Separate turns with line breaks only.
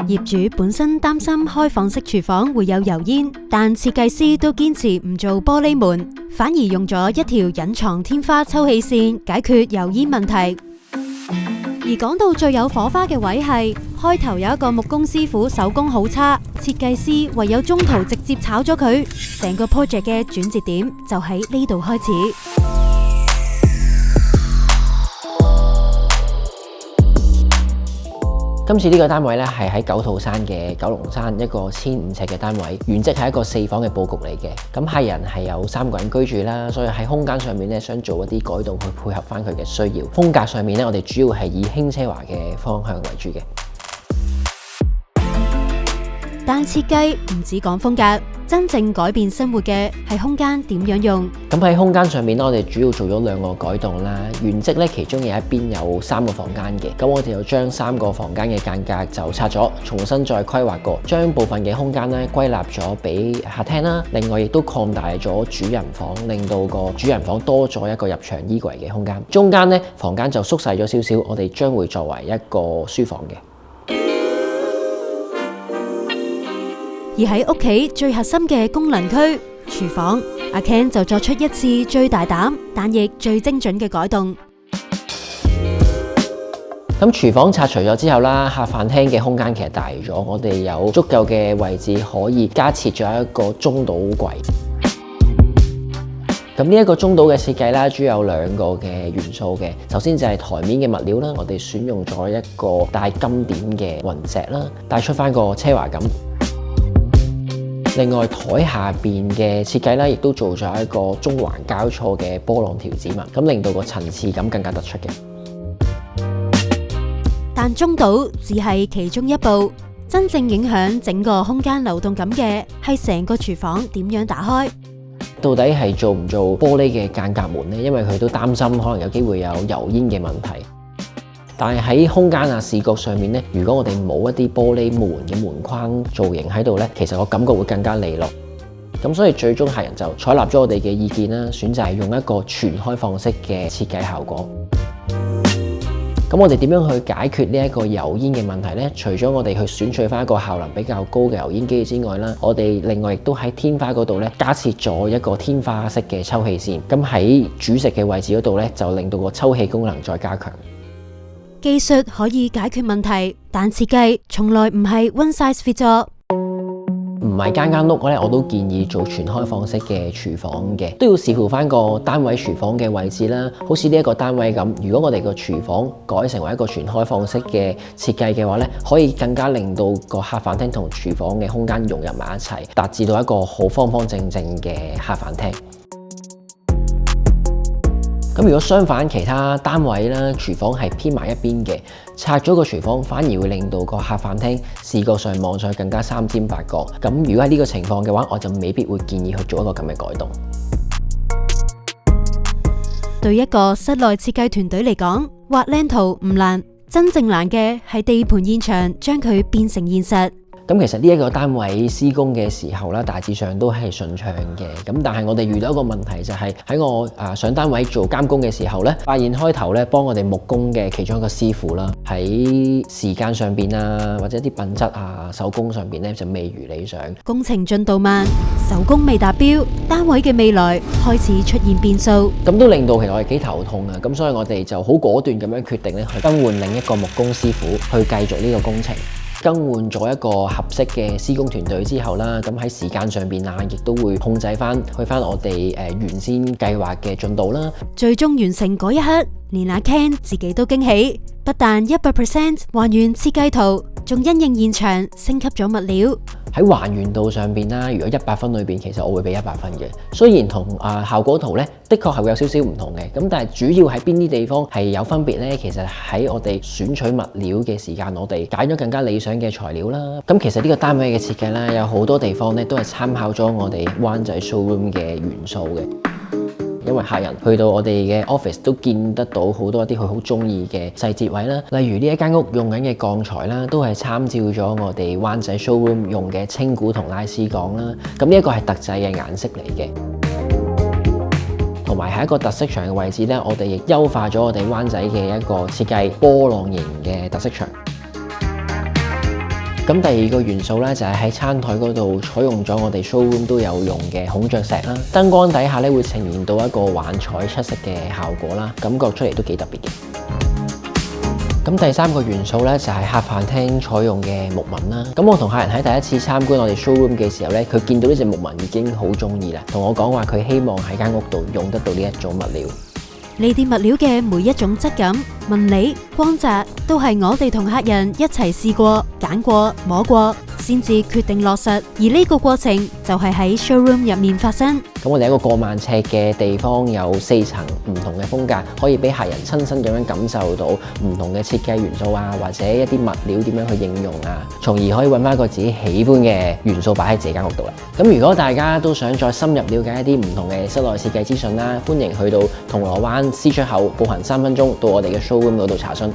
業主本身擔心開放式廚房會有油煙，但設計師都堅持唔做玻璃門，反而用咗一條隱藏天花抽氣扇解決油煙問題。而講到最有火花嘅位係，開頭有一個木工師傅手工好差，設計師唯有中途直接炒咗佢，成個 project 嘅轉折點就喺呢度開始。
今次呢個單位咧係喺九肚山嘅九龍山一個1500尺嘅單位，原則係一個4房嘅佈局嚟嘅。咁客人係有3個人居住啦，所以喺空間上面咧想做一啲改動去配合翻佢嘅需要。風格上面咧，我哋主要係以輕奢華嘅方向為主嘅。
但設計唔止講風格，真正改變生活嘅係空間點樣用。
咁喺空間上面咧，我哋主要做咗2個改動啦。原則咧，其中有一邊有3個房間嘅，咁我哋就將3個房間嘅間隔就拆咗，重新再規劃過，將部分嘅空間咧歸納咗俾客廳啦。另外亦都擴大咗主人房，令到個主人房多咗一個入牆衣櫃嘅空間。中間咧房間就縮細咗少少，我哋將會作為一個書房嘅。
而喺屋企最核心嘅功能區廚房，阿 Ken 就作出一次最大膽但亦最精準嘅改動。
咁廚房拆除咗之後啦，客飯廳嘅空間其實大咗，我哋有足夠嘅位置可以加設咗一個中島櫃。咁呢一個中島嘅設計啦，主要有2個嘅元素嘅。首先就係台面嘅物料啦，我哋選用咗一個帶金點嘅雲石啦，帶出翻個奢華感。另外台下邊嘅設計咧，亦都做咗一個中環交錯嘅波浪條子紋，咁令到個層次感更加突出嘅。
但中島只係其中一步，真正影響整個空間流動感嘅係成個廚房點樣打開。
到底係做唔做玻璃嘅間隔門呢？因為佢都擔心可能有機會有油煙嘅問題。但係喺空間啊視覺上面咧，如果我哋冇一啲玻璃門嘅門框造型喺度咧，其實個感覺會更加利落。咁所以最終客人就採納咗我哋嘅意見啦，選擇係用一個全開放式嘅設計效果。咁我哋點樣去解決呢一個油煙嘅問題呢？除咗我哋去選取翻一個效能比較高嘅油煙機之外啦，我哋另外亦都喺天花嗰度咧加設咗一個天花式嘅抽氣扇。咁喺主食嘅位置嗰度咧，就令到個抽氣功能再加強。
技術可以解決問題，但設計從來唔係 one size fits all。
唔係間屋咧，我都建議做全開放式嘅廚房嘅，都要視乎翻個單位廚房嘅位置啦。好似呢一個單位咁，如果我哋個廚房改成為一個全開放式嘅設計嘅話咧，可以更加令到個客飯廳同廚房嘅空間融入埋一齊，達至到一個好方方正正嘅客飯廳。咁如果相反，其他單位啦，廚房係偏埋一邊嘅，拆咗個廚房反而會令到個客飯廳視覺上望上去更加三尖八角。咁如果喺呢個情況嘅話，我就未必會建議去做一個咁嘅改動。
對一個室內設計團隊嚟講，畫靚圖唔難，真正難嘅係地盤現場將佢變成現實。
咁其實呢一個單位施工嘅時候啦，大致上都係順暢嘅。咁但係我哋遇到一個問題就係喺我上單位做監工嘅時候咧，發現開頭咧幫我哋木工嘅其中一個師傅啦，喺時間上邊啊，或者啲品質啊、手工上邊咧就未如理想。
工程進度慢，手工未達標，單位嘅未來開始出現變數。
咁都令到其實我哋幾頭痛啊！咁所以我哋就好果斷咁樣決定咧，去更換另一個木工師傅去繼續呢個工程。更換咗一個合適嘅施工團隊之後啦，咁喺時間上邊啊，亦都會控制翻去翻我哋原先計劃嘅進度啦。
最終完成嗰一刻，連阿 Ken 自己都驚喜，不但100% 還原設計圖，仲因應現場升級咗物料。
喺還原度上邊啦，如果100分裏邊，其實我會俾100分嘅。雖然同效果圖咧，的確係會有少少唔同嘅，咁但係主要喺邊啲地方係有分別咧？其實喺我哋選取物料嘅時間，我哋揀咗更加理想嘅材料啦。咁其實呢個單位嘅設計咧，有好多地方咧都係參考咗我哋灣仔 showroom 嘅元素嘅。因為客人去到我哋嘅 office 都見得到好多一啲佢好中意嘅細節位啦，例如呢一間屋用緊嘅鋼材啦，都係參照咗我哋灣仔 showroom 用嘅青古同拉絲鋼啦。咁呢一個係特製嘅顏色嚟嘅，同埋喺一個特色牆嘅位置咧，我哋亦優化咗我哋灣仔嘅一個設計波浪形嘅特色牆。咁第二個元素咧就係喺餐台嗰度採用咗我哋 showroom 都有用嘅孔雀石啦，燈光底下咧會呈現到一個幻彩七色嘅效果啦，感覺出嚟都幾特別嘅。咁第三個元素咧就係客飯廳採用嘅木紋啦。咁我同客人喺第一次參觀我哋 showroom 嘅時候咧，佢見到呢隻木紋已經好中意啦，同我講話佢希望喺間屋度用得到呢一種物料。
呢啲物料嘅每一種質感、紋理、光澤，都係我哋同客人一齊試過、揀過、摸過，先至決定落實。而呢個過程就係喺 showroom 入面發生。
咁我哋一個過萬尺嘅地方有4層唔同嘅風格，可以俾客人親身咁樣感受到唔同嘅設計元素啊，或者一啲物料點樣去應用啊，從而可以揾翻一個自己喜歡嘅元素擺喺自己間屋度啦。咁如果大家都想再深入了解一啲唔同嘅室內設計資訊啦，歡迎去到銅鑼灣 C 出口步行3分鐘到我哋嘅 showroom 嗰度查詢。